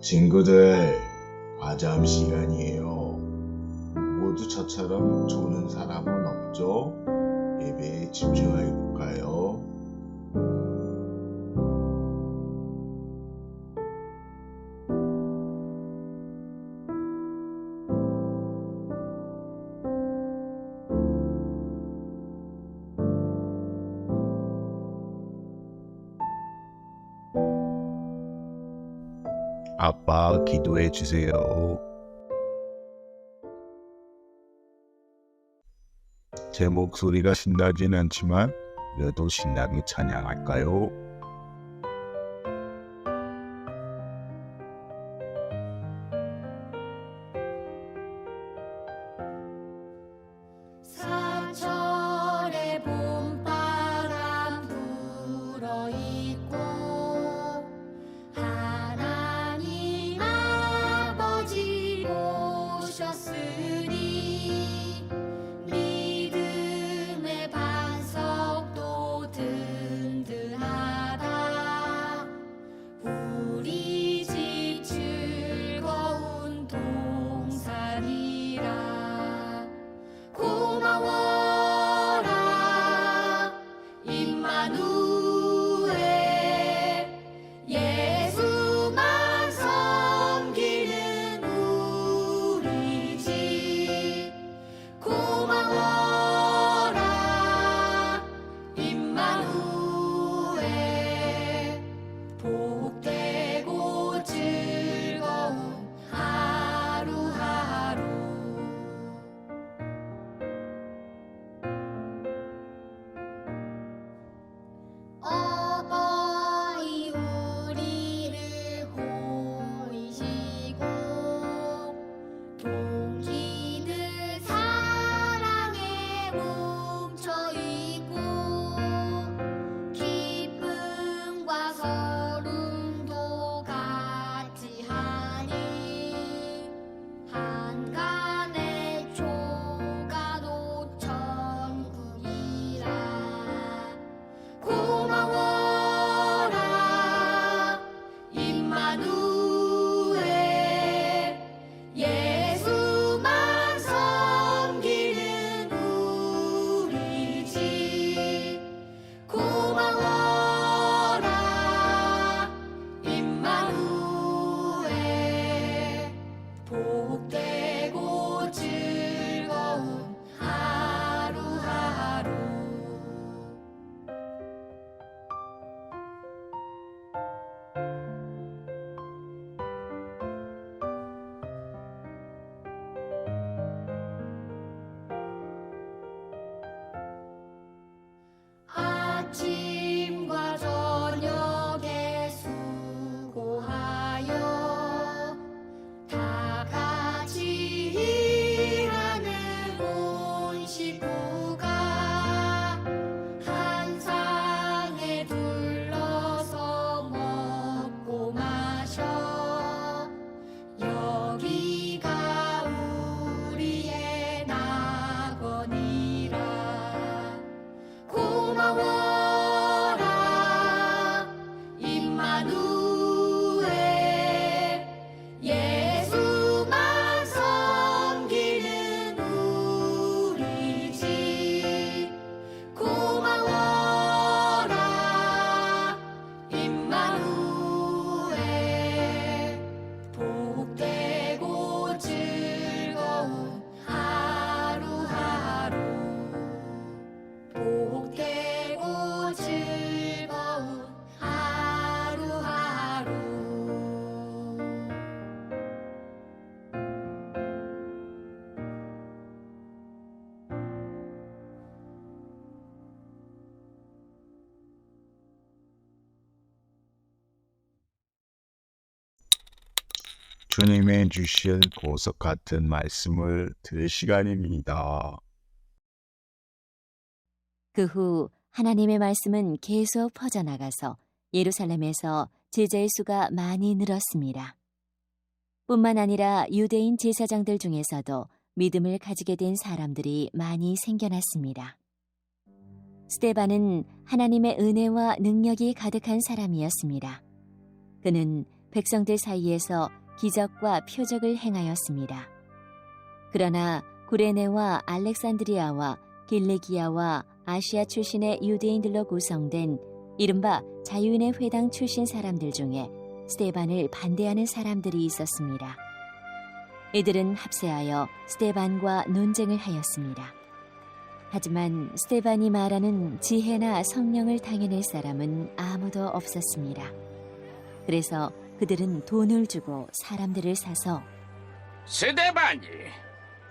친구들, 과잠 시간이에요. 모두 저처럼 조는 사람은 없죠? 예배에 집중해 볼까요? 아빠, 기도해 주세요. 제 목소리가 신나진 않지만 그래도 신나게 찬양할까요? 사철의 봄바람 불어있고 하나님 아버지 오셨으니 믿음의 반석도 든든하다. 우리 집 즐거운 동산이라. 고마워라 임마누엘, 예수만 섬기는 우리 집. 고마워라 임마누엘, 복되고 즐거운 하루하루. 어버이 우리를 보이시고 동기들 사랑에 뭉쳐있고 기쁨과 서름도 같이 하니 한간의 조가도 천국이라. 고마워라 임마누엘, 예수만 섬기는 우리 집. 고마워라 임마누엘, 복되고 즐거운 하루하루. 아침과 저녁에 수고하여 다 같이 일하는 온 식구가 한 상에 둘러서 먹고 마셔. 여기가 우리의 낙원이라. 고마워라 임마누엘, 예수만 섬기는 우리 집. 고마워라 임마누엘, 복되고 즐거운 하루하루. 복되고 즐거운 하루하루. 주님의 주신 보석 같은 말씀을 들을 시간입니다. 그 후 하나님의 말씀은 계속 퍼져나가서 예루살렘에서 제자의 수가 많이 늘었습니다. 뿐만 아니라 유대인 제사장들 중에서도 믿음을 가지게 된 사람들이 많이 생겨났습니다. 스데반은 하나님의 은혜와 능력이 가득한 사람이었습니다. 그는 백성들 사이에서 기적과 표적을 행하였습니다. 그러나 구레네와 알렉산드리아와 길리기아와 아시아 출신의 유대인들로 구성된 이른바 자유인의 회당 출신 사람들 중에 스데반을 반대하는 사람들이 있었습니다. 이들은 합세하여 스데반과 논쟁을 하였습니다. 하지만 스데반이 말하는 지혜나 성령을 당해낼 사람은 아무도 없었습니다. 그래서 그들은 돈을 주고 사람들을 사서 스데반이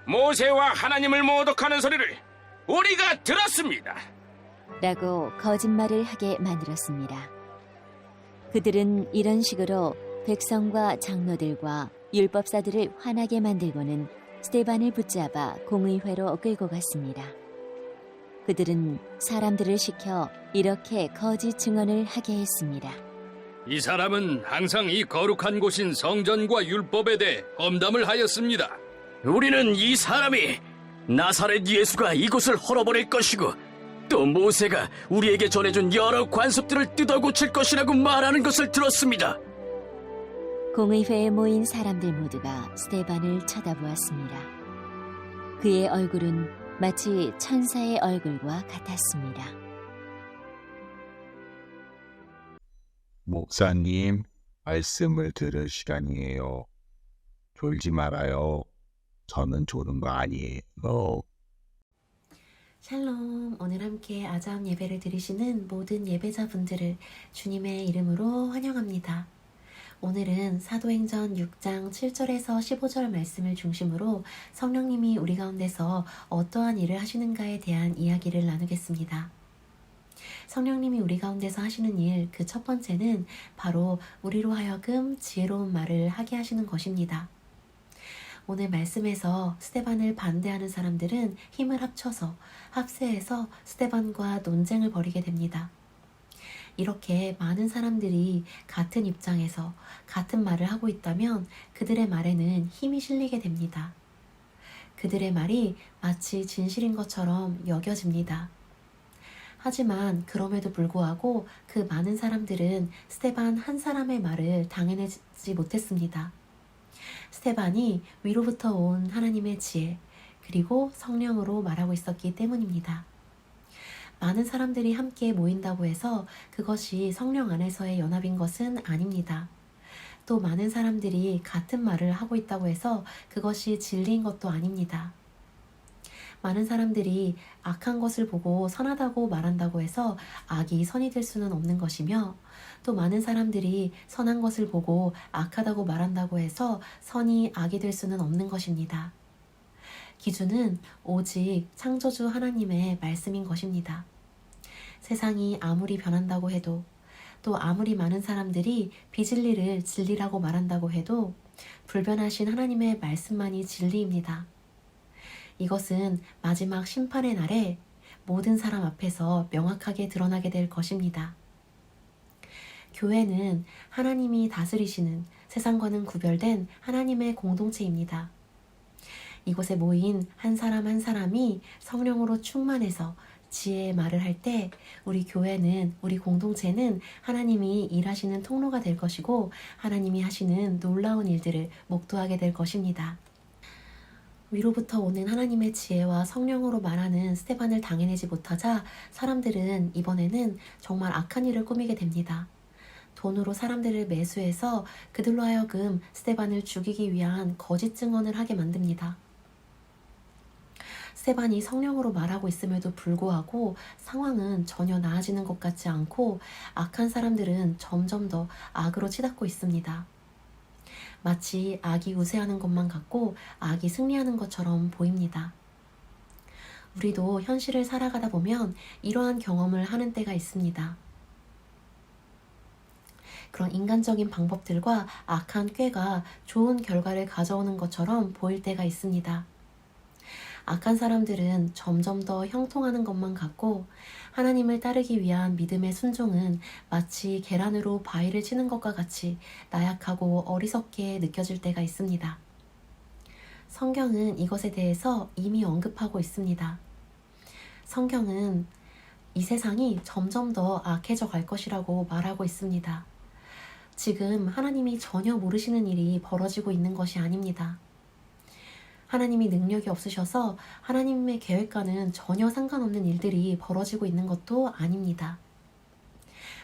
모세와 하나님을 모독하는 소리를 우리가 들었습니다. 라고 거짓말을 하게 만들었습니다. 그들은 이런 식으로 백성과 장로들과 율법사들을 화나게 만들고는 스데반을 붙잡아 공의회로 끌고 갔습니다. 그들은 사람들을 시켜 이렇게 거짓 증언을 하게 했습니다. 이 사람은 항상 이 거룩한 곳인 성전과 율법에 대해 험담을 하였습니다. 우리는 이 사람이 나사렛 예수가 이곳을 헐어버릴 것이고 또 모세가 우리에게 전해준 여러 관습들을 뜯어고칠 것이라고 말하는 것을 들었습니다. 공의회에 모인 사람들 모두가 스데반을 쳐다보았습니다. 그의 얼굴은 마치 천사의 얼굴과 같았습니다. 목사님, 말씀을 들을 시간이에요. 졸지 말아요. 저는 조는 거 아니에요. 샬롬, 오늘 함께 아자함 예배를 드리시는 모든 예배자분들을 주님의 이름으로 환영합니다. 오늘은 사도행전 6장 7절에서 15절 말씀을 중심으로 성령님이 우리 가운데서 어떠한 일을 하시는가에 대한 이야기를 나누겠습니다. 성령님이 우리 가운데서 하시는 일, 그 첫 번째는 바로 우리로 하여금 지혜로운 말을 하게 하시는 것입니다. 오늘 말씀에서 스데반을 반대하는 사람들은 힘을 합쳐서 합세해서 스데반과 논쟁을 벌이게 됩니다. 이렇게 많은 사람들이 같은 입장에서 같은 말을 하고 있다면 그들의 말에는 힘이 실리게 됩니다. 그들의 말이 마치 진실인 것처럼 여겨집니다. 하지만 그럼에도 불구하고 그 많은 사람들은 스데반 한 사람의 말을 당해내지 못했습니다. 스데반이 위로부터 온 하나님의 지혜 그리고 성령으로 말하고 있었기 때문입니다. 많은 사람들이 함께 모인다고 해서 그것이 성령 안에서의 연합인 것은 아닙니다. 또 많은 사람들이 같은 말을 하고 있다고 해서 그것이 진리인 것도 아닙니다. 많은 사람들이 악한 것을 보고 선하다고 말한다고 해서 악이 선이 될 수는 없는 것이며 또 많은 사람들이 선한 것을 보고 악하다고 말한다고 해서 선이 악이 될 수는 없는 것입니다. 기준은 오직 창조주 하나님의 말씀인 것입니다. 세상이 아무리 변한다고 해도 또 아무리 많은 사람들이 비진리를 진리라고 말한다고 해도 불변하신 하나님의 말씀만이 진리입니다. 이것은 마지막 심판의 날에 모든 사람 앞에서 명확하게 드러나게 될 것입니다. 교회는 하나님이 다스리시는 세상과는 구별된 하나님의 공동체입니다. 이곳에 모인 한 사람 한 사람이 성령으로 충만해서 지혜의 말을 할 때 우리 교회는, 우리 공동체는 하나님이 일하시는 통로가 될 것이고 하나님이 하시는 놀라운 일들을 목도하게 될 것입니다. 위로부터 오는 하나님의 지혜와 성령으로 말하는 스데반을 당해내지 못하자 사람들은 이번에는 정말 악한 일을 꾸미게 됩니다. 돈으로 사람들을 매수해서 그들로 하여금 스데반을 죽이기 위한 거짓 증언을 하게 만듭니다. 스데반이 성령으로 말하고 있음에도 불구하고 상황은 전혀 나아지는 것 같지 않고 악한 사람들은 점점 더 악으로 치닫고 있습니다. 마치 악이 우세하는 것만 같고 악이 승리하는 것처럼 보입니다. 우리도 현실을 살아가다 보면 이러한 경험을 하는 때가 있습니다. 그런 인간적인 방법들과 악한 꾀가 좋은 결과를 가져오는 것처럼 보일 때가 있습니다. 악한 사람들은 점점 더 형통하는 것만 같고 하나님을 따르기 위한 믿음의 순종은 마치 계란으로 바위를 치는 것과 같이 나약하고 어리석게 느껴질 때가 있습니다. 성경은 이것에 대해서 이미 언급하고 있습니다. 성경은 이 세상이 점점 더 악해져 갈 것이라고 말하고 있습니다. 지금 하나님이 전혀 모르시는 일이 벌어지고 있는 것이 아닙니다. 하나님이 능력이 없으셔서 하나님의 계획과는 전혀 상관없는 일들이 벌어지고 있는 것도 아닙니다.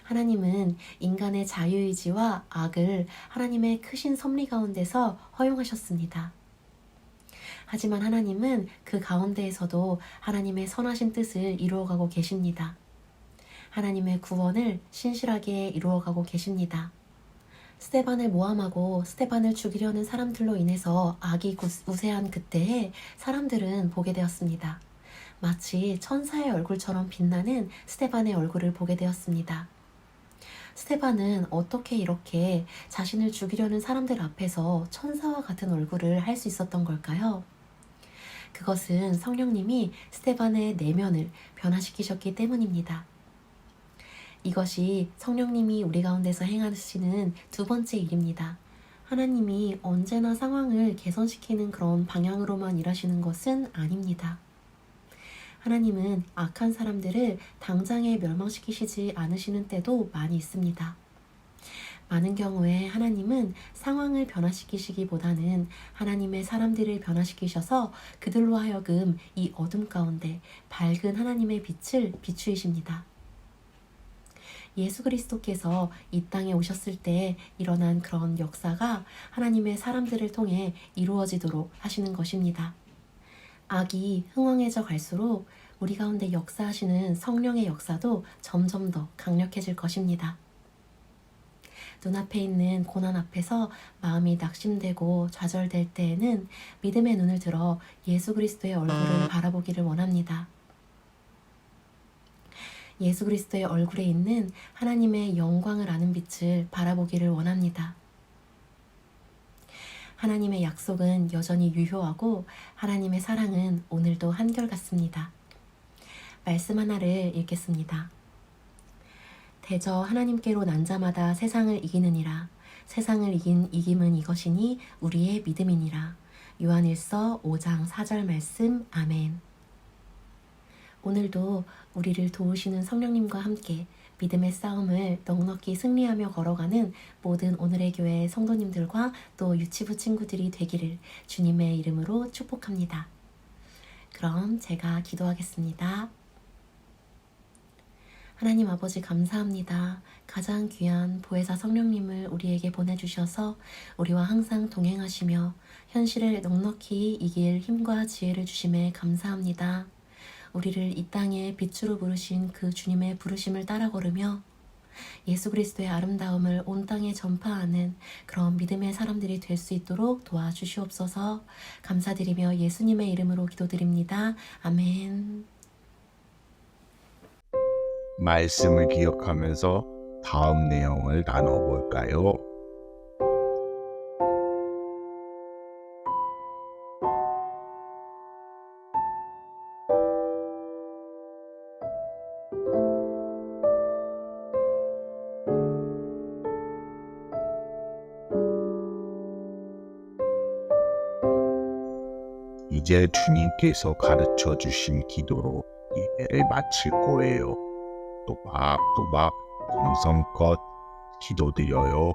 하나님은 인간의 자유의지와 악을 하나님의 크신 섭리 가운데서 허용하셨습니다. 하지만 하나님은 그 가운데에서도 하나님의 선하신 뜻을 이루어가고 계십니다. 하나님의 구원을 신실하게 이루어가고 계십니다. 스데반을 모함하고 스데반을 죽이려는 사람들로 인해서 악이 우세한 그때에 사람들은 보게 되었습니다. 마치 천사의 얼굴처럼 빛나는 스데반의 얼굴을 보게 되었습니다. 스데반은 어떻게 이렇게 자신을 죽이려는 사람들 앞에서 천사와 같은 얼굴을 할 수 있었던 걸까요? 그것은 성령님이 스데반의 내면을 변화시키셨기 때문입니다. 이것이 성령님이 우리 가운데서 행하시는 두 번째 일입니다. 하나님이 언제나 상황을 개선시키는 그런 방향으로만 일하시는 것은 아닙니다. 하나님은 악한 사람들을 당장에 멸망시키시지 않으시는 때도 많이 있습니다. 많은 경우에 하나님은 상황을 변화시키시기보다는 하나님의 사람들을 변화시키셔서 그들로 하여금 이 어둠 가운데 밝은 하나님의 빛을 비추이십니다. 예수 그리스도께서 이 땅에 오셨을 때 일어난 그런 역사가 하나님의 사람들을 통해 이루어지도록 하시는 것입니다. 악이 흥왕해져 갈수록 우리 가운데 역사하시는 성령의 역사도 점점 더 강력해질 것입니다. 눈앞에 있는 고난 앞에서 마음이 낙심되고 좌절될 때에는 믿음의 눈을 들어 예수 그리스도의 얼굴을 바라보기를 원합니다. 예수 그리스도의 얼굴에 있는 하나님의 영광을 아는 빛을 바라보기를 원합니다. 하나님의 약속은 여전히 유효하고 하나님의 사랑은 오늘도 한결같습니다. 말씀 하나를 읽겠습니다. 대저 하나님께로 난 자마다 세상을 이기느니라. 세상을 이긴 이김은 이것이니 우리의 믿음이니라. 요한일서 5장 4절 말씀. 아멘. 오늘도 우리를 도우시는 성령님과 함께 믿음의 싸움을 넉넉히 승리하며 걸어가는 모든 오늘의 교회 성도님들과 또 유치부 친구들이 되기를 주님의 이름으로 축복합니다. 그럼 제가 기도하겠습니다. 하나님 아버지 감사합니다. 가장 귀한 보혜사 성령님을 우리에게 보내주셔서 우리와 항상 동행하시며 현실을 넉넉히 이길 힘과 지혜를 주심에 감사합니다. 우리를 이 땅에 빛으로 부르신 그 주님의 부르심을 따라 걸으며 예수 그리스도의 아름다움을 온 땅에 전파하는 그런 믿음의 사람들이 될 수 있도록 도와주시옵소서. 감사드리며 예수님의 이름으로 기도드립니다. 아멘. 말씀을 기억하면서 다음 내용을 나눠볼까요? 이제 주님께서 가르쳐 주신 기도로 예배를 마칠 거예요. 또박또박 정성껏 기도드려요.